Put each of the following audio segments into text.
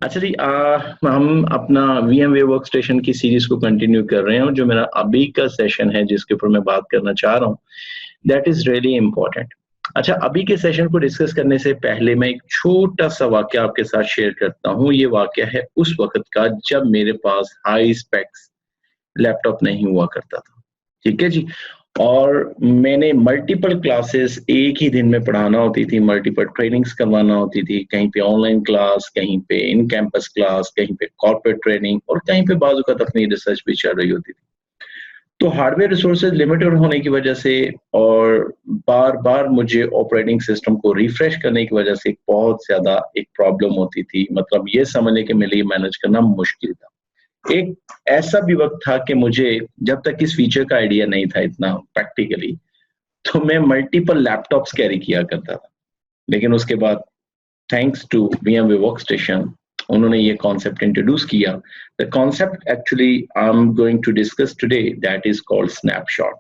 अच्छा जी, हम अपना VMware वर्कस्टेशन की सीरीज को कंटिन्यू कर रहे हैं और जो मेरा अभी का सेशन है जिसके ऊपर मैं बात करना चाह रहा हूँ, दैट इज रियली इम्पोर्टेंट। अच्छा, अभी के सेशन को डिस्कस करने से पहले मैं एक छोटा सा वाक्य आपके साथ शेयर करता हूँ। ये वाक्य है उस वक्त का जब मेरे पास हाई स्पेक्स लैपटॉप नहीं हुआ करता था। ठीक है जी। और मैंने मल्टीपल क्लासेस एक ही दिन में पढ़ाना होती थी, मल्टीपल ट्रेनिंग्स करवाना होती थी, कहीं पे ऑनलाइन क्लास, कहीं पे इन कैंपस क्लास, कहीं पे कॉर्पोरेट ट्रेनिंग और कहीं पे बाजू का अपनी रिसर्च भी चल रही होती थी। तो हार्डवेयर रिसोर्सेज लिमिटेड होने की वजह से और बार बार मुझे ऑपरेटिंग सिस्टम को रिफ्रेश करने की वजह से बहुत ज्यादा एक प्रॉब्लम होती थी। मतलब ये समझने के मेरे लिए मैनेज करना मुश्किल था। एक ऐसा भी वक्त था कि मुझे जब तक इस फीचर का आइडिया नहीं था इतना प्रैक्टिकली, तो मैं मल्टीपल लैपटॉप्स कैरी किया करता था। लेकिन उसके बाद थैंक्स टू VMware वर्कस्टेशन उन्होंने ये कॉन्सेप्ट इंट्रोड्यूस किया। The concept actually I am going to discuss today, that is called snapshot.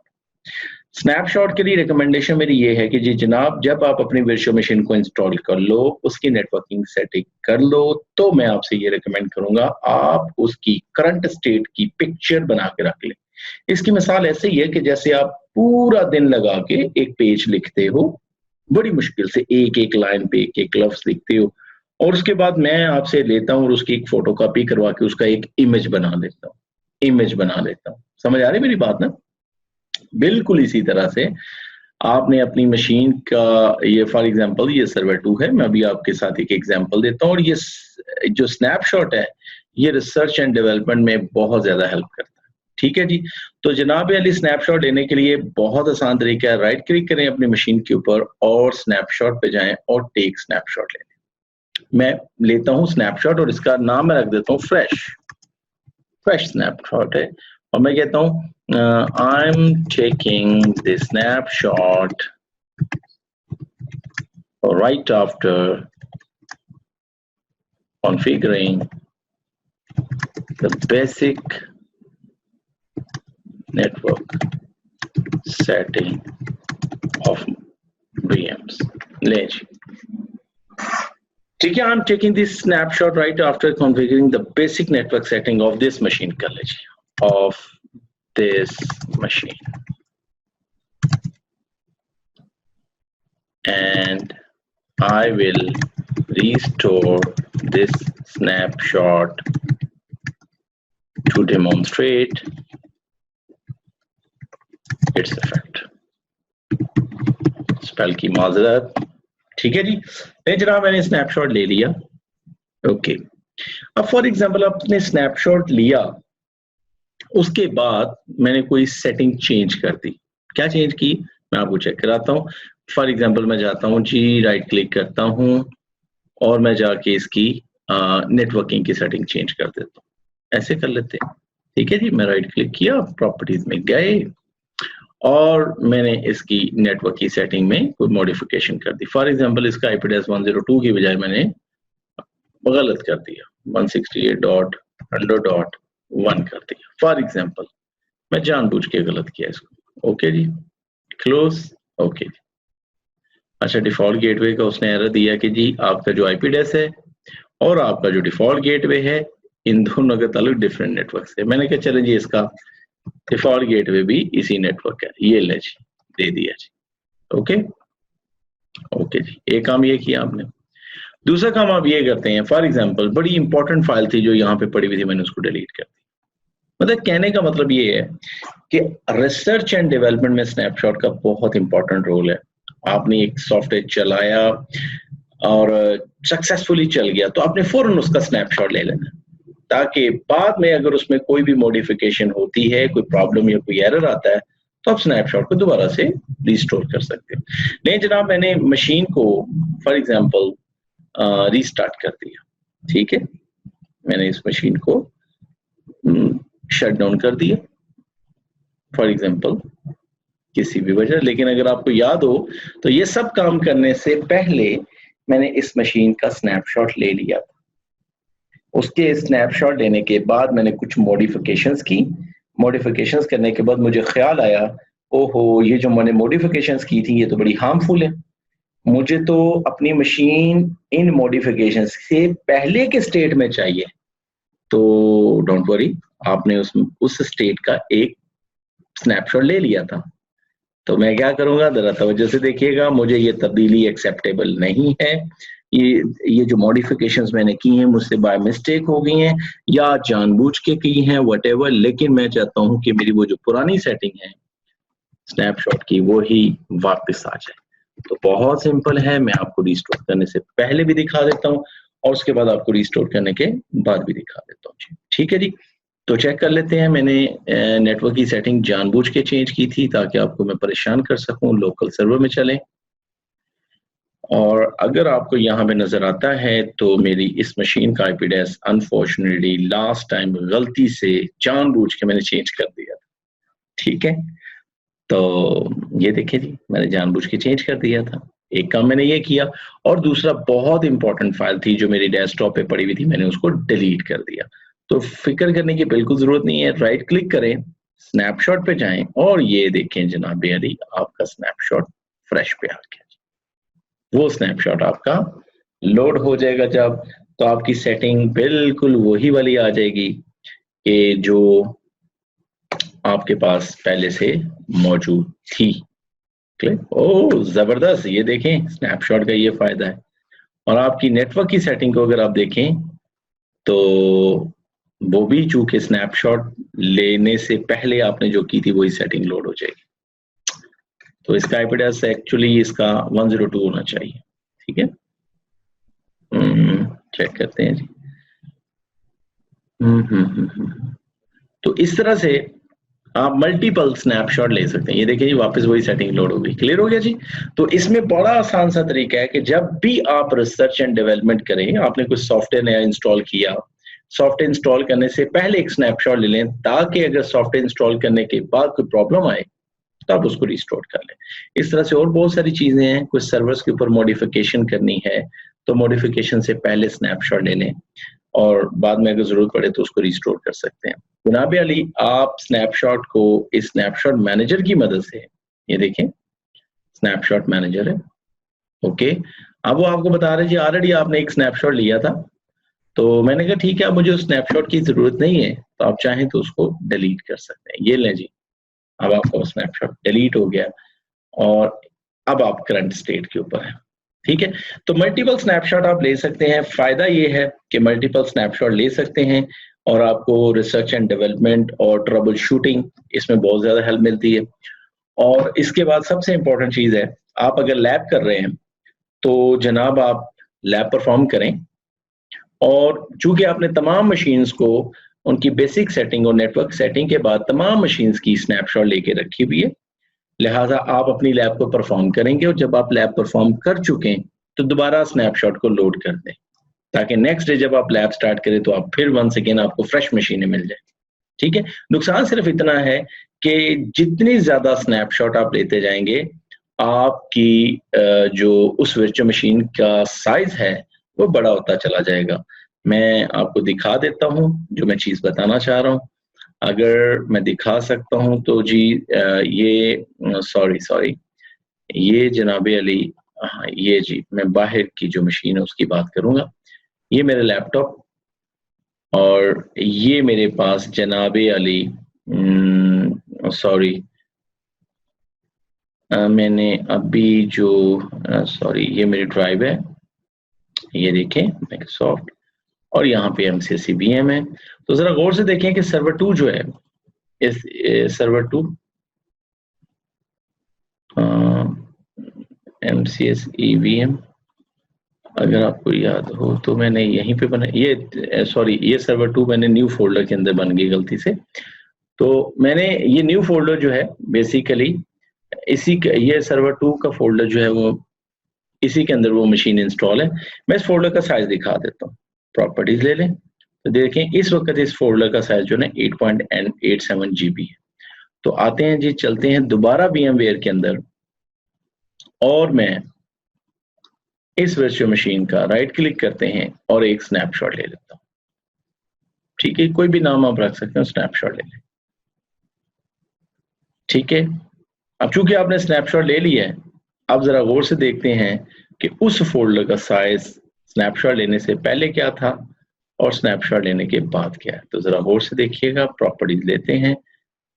Snapshot के लिए रिकमेंडेशन मेरी ये है कि जी जनाब, जब आप अपनी वर्चुअल मशीन को इंस्टॉल कर लो, उसकी नेटवर्किंग सेटिंग कर लो, तो मैं आपसे ये रिकमेंड करूंगा आप उसकी करंट स्टेट की पिक्चर बना के रख लें। इसकी मिसाल ऐसे ही है कि जैसे आप पूरा दिन लगा के एक पेज लिखते हो, बड़ी मुश्किल से एक एक लाइन पे एक एक लफ्ज लिखते हो, और उसके बाद मैं आपसे लेता हूँ और उसकी एक फोटो कॉपी करवा के उसका एक इमेज बना लेता हूँ। समझ आ रही मेरी बात ना? बिल्कुल इसी तरह से आपने अपनी मशीन का, ये फॉर एग्जांपल ये सर्वर 2 है, मैं अभी आपके साथ एक एग्जांपल देता हूँ। और ये जो स्नैपशॉट है ये रिसर्च एंड डेवलपमेंट में बहुत ज्यादा हेल्प करता है। ठीक है जी। तो जनाब अली, स्नैपशॉट लेने के लिए बहुत आसान तरीका है। राइट क्लिक करें अपनी मशीन के ऊपर और स्नैपशॉट पे जाएं और टेक स्नैपशॉट लें। मैं लेता हूँ स्नैपशॉट और इसका नाम मैं रख देता हूँ फ्रेश स्नैपशॉट है। और मैं कहता हूँ I am taking the snapshot right after configuring the basic network setting of VMs. ले जी, ठीक है। I'm taking this snapshot right after configuring the basic network setting of this machine कर ले जी, of this machine, and I will restore this snapshot to demonstrate its effect. Spell की माजरत। ठीक है जी। नहीं जनाब, मैंने स्नैपशॉट ले लिया। ओके, अब फॉर एग्जांपल आपने स्नैपशॉट लिया, उसके बाद मैंने कोई सेटिंग चेंज कर दी। क्या चेंज की मैं आपको चेक कराता हूँ। फॉर एग्जांपल मैं जाता हूँ जी, राइट क्लिक करता हूँ और मैं जाके इसकी नेटवर्किंग की सेटिंग चेंज कर देता हूँ। ऐसे कर लेते हैं। ठीक है जी, मैं राइट क्लिक किया, प्रॉपर्टीज में गए और मैंने इसकी नेटवर्क की सेटिंग में कोई मॉडिफिकेशन कर दी। फॉर एग्जांपल इसका IP एड्रेस 102 की बजाय मैंने गलत कर दिया, 168.100.1 कर दिया। फॉर एग्जांपल मैं जानबूझ के गलत किया इसको। ओके जी, क्लोज। ओके जी। अच्छा, डिफॉल्ट गेटवे का उसने एरर दिया कि जी आपका जो IP एड्रेस है और आपका जो डिफॉल्ट गेटवे है, इन दोनों के ताल्लुक डिफरेंट नेटवर्क से। मैंने कहा चले जी इसका डिफॉल्ट गेटवे भी इसी नेटवर्क है, ये ले जी, दे दिया जी। ओके ओके जी, एक काम ये किया आपने। दूसरा काम आप ये करते हैं, फॉर एग्जांपल बड़ी इंपॉर्टेंट फाइल थी जो यहाँ पे पड़ी हुई थी, मैंने उसको डिलीट कर दी। मतलब कहने का मतलब ये है कि रिसर्च एंड डेवलपमेंट में स्नैपशॉट का बहुत इंपॉर्टेंट रोल है। आपने एक सॉफ्टवेयर चलाया और सक्सेसफुली चल गया तो आपने फौरन उसका स्नैपशॉट ले लेना, ताकि बाद में अगर उसमें कोई भी मॉडिफिकेशन होती है, कोई प्रॉब्लम या कोई एरर आता है, तो आप स्नैपशॉट को दोबारा से रिस्टोर कर सकते हो। नहीं जनाब, मैंने मशीन को फॉर एग्जांपल रीस्टार्ट कर दिया। ठीक है, मैंने इस मशीन को शट डाउन कर दिया फॉर एग्जांपल किसी भी वजह। लेकिन अगर आपको याद हो तो ये सब काम करने से पहले मैंने इस मशीन का स्नैपशॉट ले लिया। उसके स्नैपशॉट लेने के बाद मैंने कुछ मॉडिफिकेशंस की। मॉडिफिकेशंस करने के बाद मुझे ख्याल आया, ओहो ये जो मैंने मॉडिफिकेशंस की थी ये तो बड़ी हार्मफुल है। मुझे तो अपनी मशीन इन मॉडिफिकेशन से पहले के स्टेट में चाहिए, तो डोंट वरी, आपने उस स्टेट का एक स्नैपशॉट ले लिया था। तो मैं क्या करूंगा, जरा तवज्जो से देखिएगा, मुझे ये तब्दीली एक्सेप्टेबल नहीं है, ये जो मॉडिफिकेशंस मैंने की हैं मुझसे बाय मिस्टेक हो गई हैं या जानबूझ के की हैं, व्हाटएवर, लेकिन मैं चाहता हूं कि मेरी वो जो पुरानी सेटिंग है स्नैपशॉट की वो ही वापस आ जाए। तो बहुत सिंपल है, मैं आपको रिस्टोर करने से पहले भी दिखा देता हूँ और उसके बाद आपको रिस्टोर करने के बाद भी दिखा देता हूँ। ठीक है जी, तो चेक कर लेते हैं। मैंने नेटवर्क की सेटिंग जानबूझ के चेंज की थी ताकि आपको मैं परेशान कर सकूं। लोकल सर्वर में चलें और अगर आपको यहाँ पे नजर आता है तो मेरी इस मशीन का IP address unfortunately last time गलती से जानबूझ के मैंने चेंज कर दिया था। ठीक है, तो ये देखिए जी, मैंने जानबूझ के चेंज कर दिया था। एक काम मैंने ये किया और दूसरा बहुत इंपॉर्टेंट फाइल थी जो मेरी डेस्कटॉप पे पड़ी हुई थी, मैंने उसको डिलीट कर दिया। तो फिक्र करने की बिल्कुल जरूरत नहीं है, राइट क्लिक करें, स्नैपशॉट पे जाएं और ये देखें जनाब अली, आपका स्नैपशॉट फ्रेश पे आ गया। वो स्नैपशॉट आपका लोड हो जाएगा जब, तो आपकी सेटिंग बिल्कुल वही वाली आ जाएगी कि जो आपके पास पहले से मौजूद थी। ओ जबरदस्त, ये देखें स्नैपशॉट का ये फायदा है। और आपकी नेटवर्क की सेटिंग को अगर आप देखें तो वो भी चूंकि स्नैपशॉट लेने से पहले आपने जो की थी वही सेटिंग लोड हो जाएगी। तो इसका आईपी एड्रेस एक्चुअली इसका 102 होना चाहिए। ठीक है, चेक करते हैं जी। तो इस तरह से आप मल्टीपल स्नैपशॉट ले सकते हैं। ये देखिए जी, वापस वही सेटिंग लोड हो गई। क्लियर हो गया जी। तो इसमें बड़ा आसान सा तरीका है कि जब भी आप रिसर्च एंड डेवलपमेंट करें, आपने कुछ सॉफ्टवेयर नया इंस्टॉल किया, सॉफ्टवेयर इंस्टॉल करने से पहले एक स्नैपशॉट ले लें ताकि अगर सॉफ्टवेयर इंस्टॉल करने के बाद कोई प्रॉब्लम आए तो आप उसको रिस्टोर कर लें। इस तरह से और बहुत सारी चीजें हैं, कुछ सर्वर्स के ऊपर मॉडिफिकेशन करनी है तो मॉडिफिकेशन से पहले स्नैपशॉट ले लें और बाद में अगर जरूरत पड़े तो उसको रिस्टोर कर सकते हैं। जनाब अली, आप स्नैपशॉट को इस स्नैपशॉट मैनेजर की मदद से, ये देखें स्नैपशॉट मैनेजर है, ओके। अब वो आपको बता रहे जी ऑलरेडी आपने एक स्नैपशॉट लिया था, तो मैंने कहा ठीक है, अब मुझे उस स्नैपशॉट की जरूरत नहीं है, तो आप चाहें तो उसको डिलीट कर सकते हैं। ये लें जी, अब आपका स्नैपशॉट डिलीट हो गया और अब आप करंट स्टेट के ऊपर है। ठीक है, तो मल्टीपल स्नैपशॉट आप ले सकते हैं। फायदा ये है कि मल्टीपल स्नैपशॉट ले सकते हैं और आपको रिसर्च एंड डेवलपमेंट और ट्रबल शूटिंग इसमें बहुत ज्यादा हेल्प मिलती है। और इसके बाद सबसे इंपॉर्टेंट चीज है, आप अगर लैब कर रहे हैं तो जनाब आप लैब परफॉर्म करें और चूंकि आपने तमाम मशीन्स को उनकी बेसिक सेटिंग और नेटवर्क सेटिंग के बाद तमाम मशीन्स की स्नैपशॉट लेके रखी हुई है, लिहाजा आप अपनी लैब को परफॉर्म करेंगे और जब आप लैब परफॉर्म कर चुके तो दोबारा स्नैपशॉट को लोड कर दें ताकि नेक्स्ट डे जब आप लैब स्टार्ट करें तो आप फिर वंस अगेन आपको फ्रेश मशीनें मिल जाए। ठीक है, नुकसान सिर्फ इतना है कि जितनी ज्यादा स्नैपशॉट आप लेते जाएंगे आपकी जो उस वर्चुअल मशीन का साइज है वो बड़ा होता चला जाएगा। मैं आपको दिखा देता हूं जो मैं चीज बताना चाह रहा हूं, अगर मैं दिखा सकता हूं तो जी ये सॉरी ये जनाबे अली, हाँ ये जी, मैं बाहर की जो मशीन है उसकी बात करूंगा। ये मेरे लैपटॉप और ये मेरे पास जनाबे अली, सॉरी मैंने अभी जो सॉरी ये मेरी ड्राइव है, ये देखें माइक्रोसॉफ्ट, और यहाँ पे MCSE-VM है। तो जरा गौर से देखें कि सर्वर 2 जो है, इस सर्वर 2 MCSE-VM अगर आपको याद हो तो मैंने यहीं पे बना, ये सॉरी ये सर्वर 2 मैंने न्यू फोल्डर के अंदर बन गई गलती से। तो मैंने ये न्यू फोल्डर जो है बेसिकली इसी ये सर्वर 2 का फोल्डर जो है वो इसी के अंदर वो मशीन इंस्टॉल है। मैं इस फोल्डर का साइज दिखा देता हूँ, प्रॉपर्टीज ले लें तो देखें इस वक्त इस फोल्डर का साइज जो है 8.87 GB है। तो आते हैं जी, चलते हैं दोबारा VMware के अंदर और मैं इस वर्चुअल मशीन का राइट क्लिक करते हैं और एक स्नैपशॉट ले लेता हूं। ठीक है, कोई भी नाम आप रख सकते हैं, स्नैपशॉट ले लें। ठीक है, अब चूंकि आपने स्नैपशॉट ले लिया है, अब जरा गौर से देखते हैं कि उस फोल्डर का साइज स्नैपशॉट लेने से पहले क्या था और स्नैपशॉट लेने के बाद क्या है। तो जरा गौर से देखिएगा, प्रॉपर्टीज लेते हैं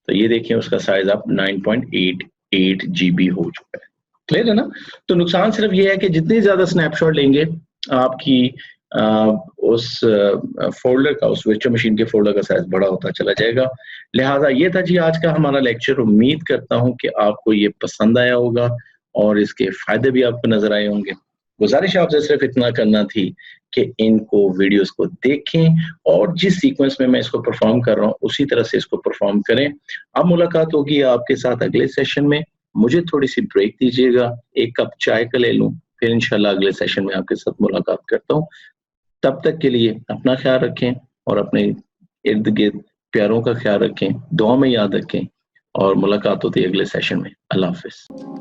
तो ये देखिए उसका साइज अब 9.88 GB हो चुका है। क्लियर है ना। तो नुकसान सिर्फ ये है कि जितने ज्यादा स्नैपशॉट लेंगे आपकी उस फोल्डर का, उस वर्चुअल मशीन के फोल्डर का साइज बड़ा होता चला जाएगा। लिहाजा ये था जी आज का हमारा लेक्चर। उम्मीद करता हूं कि आपको ये पसंद आया होगा और इसके फायदे भी आपको नजर आए होंगे। गुजारिश आपसे सिर्फ इतना करना थी कि इनको वीडियोस को देखें और जिस सीक्वेंस में मैं इसको परफॉर्म कर रहा हूँ उसी तरह से इसको परफॉर्म करें। अब मुलाकात होगी आपके साथ अगले सेशन में। मुझे थोड़ी सी ब्रेक दीजिएगा, एक कप चाय का ले लूं, फिर इंशाल्लाह अगले सेशन में आपके साथ मुलाकात करता हूँ। तब तक के लिए अपना ख्याल रखें और अपने इर्द गिर्द प्यारों का ख्याल रखें, दुआ में याद रखें और मुलाकात होती है अगले सेशन में। अल्लाह हाफिज।